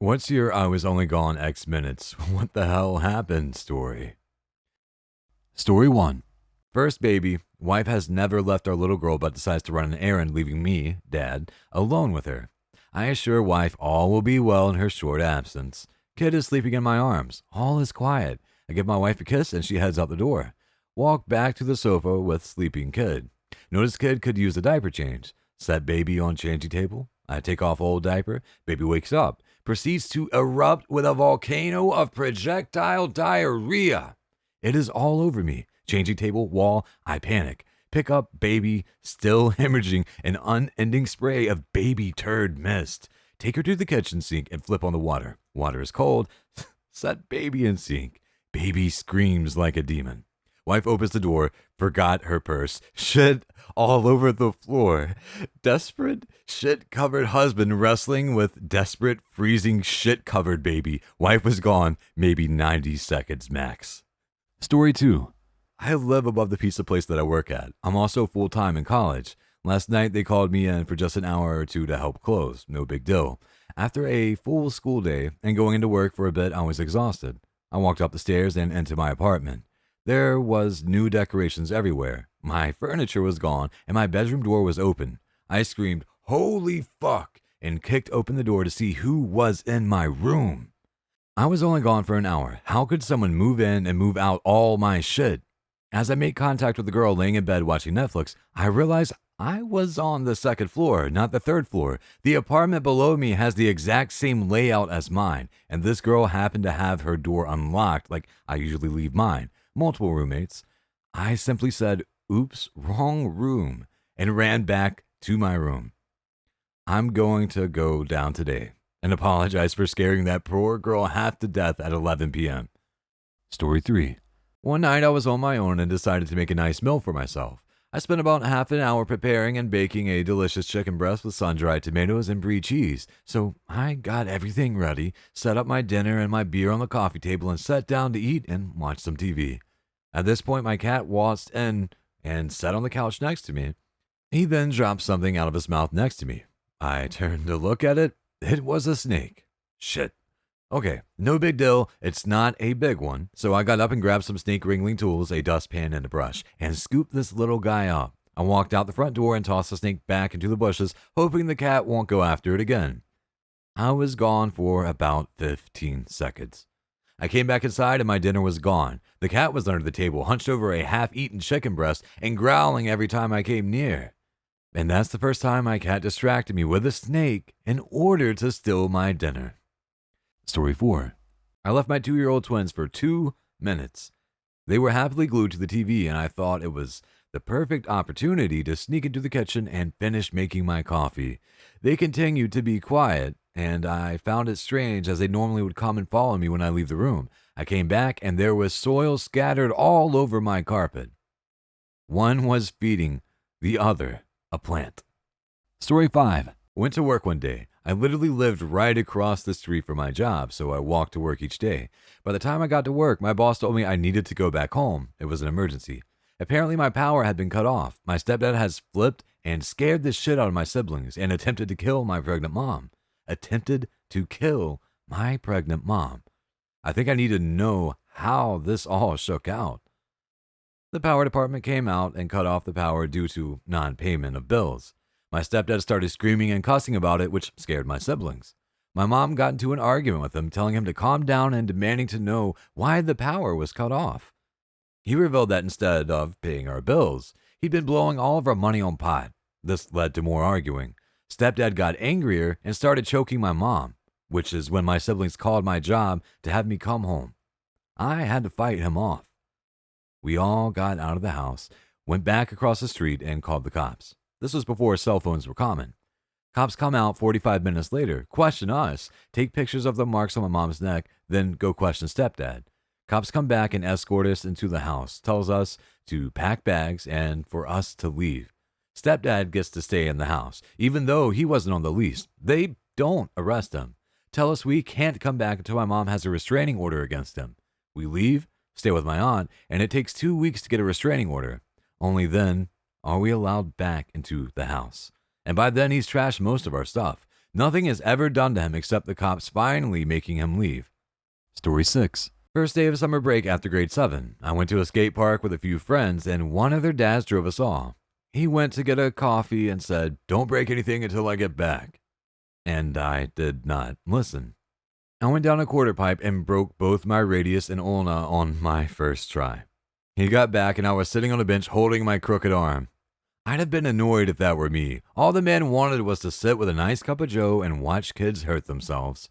What's your I was only gone X minutes, what the hell happened story? Story 1. First baby, wife has never left our little girl but decides to run an errand, leaving me, dad, alone with her. I assure wife all will be well in her short absence. Kid is sleeping in my arms. All is quiet. I give my wife a kiss and she heads out the door. Walk back to the sofa with sleeping kid. Notice kid could use a diaper change. Set baby on changing table. I take off old diaper. Baby wakes up. Proceeds to erupt with a volcano of projectile diarrhea. It is all over me. Changing table, wall, I panic. Pick up baby, still hemorrhaging, an unending spray of baby TURD-MIST. Take her to the kitchen sink and flip on the water. Water is cold. Set baby in sink. Baby screams like a demon. Wife opens the door, forgot her purse, shit all over the floor. Desperate, shit-covered husband wrestling with desperate, freezing, shit-covered baby. Wife was gone, maybe 90 seconds max. Story 2. I live above the pizza place that I work at. I'm also full-time in college. Last night they called me in for just an hour or two to help close. No big deal. After a full school day and going into work for a bit, I was exhausted. I walked up the stairs and into my apartment. There was new decorations everywhere. My furniture was gone, and my bedroom door was open. I screamed, "Holy fuck!" and kicked open the door to see who was in my room. I was only gone for an hour. How could someone move in and move out all my shit? As I made contact with the girl laying in bed watching Netflix, I realized I was on the second floor, not the third floor. The apartment below me has the exact same layout as mine, and this girl happened to have her door unlocked like I usually leave mine. Multiple roommates. I simply said, "Oops, wrong room," and ran back to my room. I'm going to go down today and apologize for scaring that poor girl half to death at 11 p.m. Story 3. One night I was on my own and decided to make a nice meal for myself. I spent about half an hour preparing and baking a delicious chicken breast with sun-dried tomatoes and brie cheese. So I got everything ready, set up my dinner and my beer on the coffee table, and sat down to eat and watch some TV. At this point, my cat waltzed in and sat on the couch next to me. He then dropped something out of his mouth next to me. I turned to look at it. It was a snake. Shit. Okay, no big deal. It's not a big one. So I got up and grabbed some snake wrangling tools, a dustpan, and a brush, and scooped this little guy up. I walked out the front door and tossed the snake back into the bushes, hoping the cat won't go after it again. I was gone for about 15 seconds. I came back inside and my dinner was gone. The cat was under the table, hunched over a half-eaten chicken breast and growling every time I came near. And that's the first time my cat distracted me with a snake in order to steal my dinner. Story 4. I left my 2-year-old twins for 2 minutes. They were happily glued to the TV and I thought it was the perfect opportunity to sneak into the kitchen and finish making my coffee. They continued to be quiet, and I found it strange as they normally would come and follow me when I leave the room. I came back and there was soil scattered all over my carpet. One was feeding the other a plant. Story 5. Went to work one day. I literally lived right across the street from my job, so I walked to work each day. By the time I got to work, my boss told me I needed to go back home. It was an emergency. Apparently my power had been cut off. My stepdad has flipped and scared the shit out of my siblings and attempted to kill my pregnant mom. Attempted to kill my pregnant mom. I think I need to know how this all shook out. The power department came out and cut off the power due to non-payment of bills. My stepdad started screaming and cussing about it, which scared my siblings. My mom got into an argument with him, telling him to calm down and demanding to know why the power was cut off. He revealed that instead of paying our bills, he'd been blowing all of our money on pot. This led to more arguing. Stepdad got angrier and started choking my mom, which is when my siblings called my job to have me come home. I had to fight him off. We all got out of the house, went back across the street, and called the cops. This was before cell phones were common. Cops come out 45 minutes later, question us, take pictures of the marks on my mom's neck, then go question stepdad. Cops come back and escort us into the house, tells us to pack bags and for us to leave. Stepdad gets to stay in the house, even though he wasn't on the lease. They don't arrest him. Tell us we can't come back until my mom has a restraining order against him. We leave, stay with my aunt, and it takes 2 weeks to get a restraining order. Only then are we allowed back into the house. And by then he's trashed most of our stuff. Nothing is ever done to him except the cops finally making him leave. Story 6. First day of summer break after grade 7. I went to a skate park with a few friends and one of their dads drove us all. He went to get a coffee and said, "Don't break anything until I get back." And I did not listen. I went down a quarter pipe and broke both my radius and ulna on my first try. He got back and I was sitting on a bench holding my crooked arm. I'd have been annoyed if that were me. All the man wanted was to sit with a nice cup of joe and watch kids hurt themselves.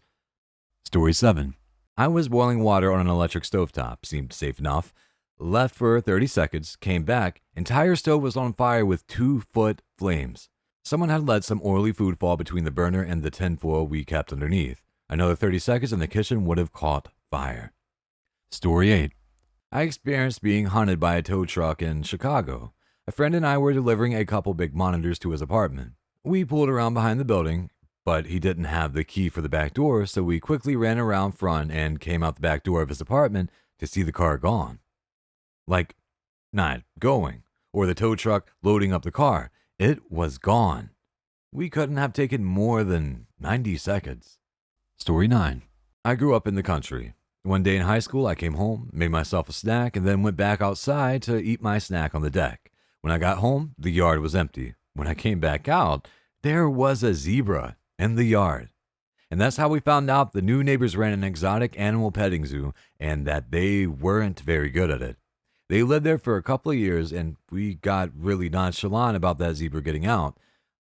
Story 7. I was boiling water on an electric stovetop. Seemed safe enough. Left for 30 seconds, came back, entire stove was on fire with 2-foot flames. Someone had let some oily food fall between the burner and the tinfoil we kept underneath. Another 30 seconds and the kitchen would have caught fire. Story 8. I experienced being hunted by a tow truck in Chicago. A friend and I were delivering a couple big monitors to his apartment. We pulled around behind the building, but he didn't have the key for the back door, so we quickly ran around front and came out the back door of his apartment to see the car gone. Like, not going, or the tow truck loading up the car. It was gone. We couldn't have taken more than 90 seconds. Story 9. I grew up in the country. One day in high school, I came home, made myself a snack, and then went back outside to eat my snack on the deck. When I got home, the yard was empty. When I came back out, there was a zebra in the yard. And that's how we found out the new neighbors ran an exotic animal petting zoo and that they weren't very good at it. They lived there for a couple of years and we got really nonchalant about that zebra getting out.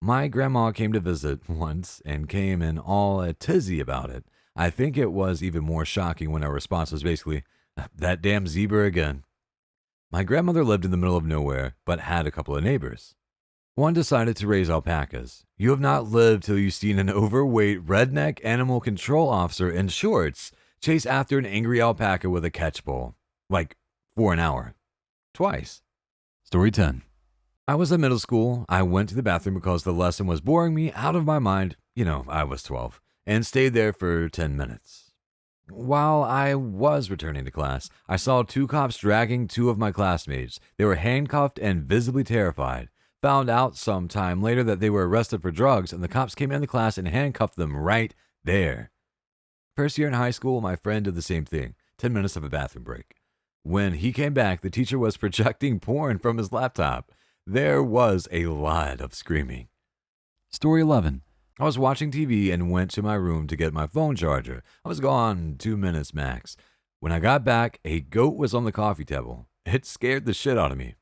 My grandma came to visit once and came in all a tizzy about it. I think it was even more shocking when our response was basically, "That damn zebra again." My grandmother lived in the middle of nowhere, but had a couple of neighbors. One decided to raise alpacas. You have not lived till you've seen an overweight redneck animal control officer in shorts chase after an angry alpaca with a catch pole. Like, for an hour. Twice. Story 10. I was in middle school. I went to the bathroom because the lesson was boring me out of my mind. I was 12. And stayed there for 10 minutes. While I was returning to class, I saw 2 cops dragging 2 of my classmates. They were handcuffed and visibly terrified. Found out some time later that they were arrested for drugs, and the cops came in the class and handcuffed them right there. First year in high school, my friend did the same thing. 10 minutes of a bathroom break. When he came back, the teacher was projecting porn from his laptop. There was a lot of screaming. Story 11. I was watching TV and went to my room to get my phone charger. I was gone 2 minutes max. When I got back, a goat was on the coffee table. It scared the shit out of me.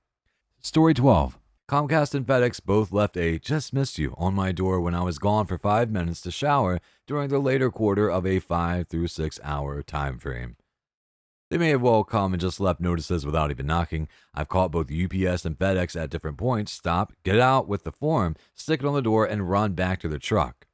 Story 12. Comcast and FedEx both left a "just missed you" on my door when I was gone for 5 minutes to shower during the later quarter of a 5 through 6 hour time frame. They may have well come and just left notices without even knocking. I've caught both UPS and FedEx at different points, stop, get out with the form, stick it on the door, and run back to the truck.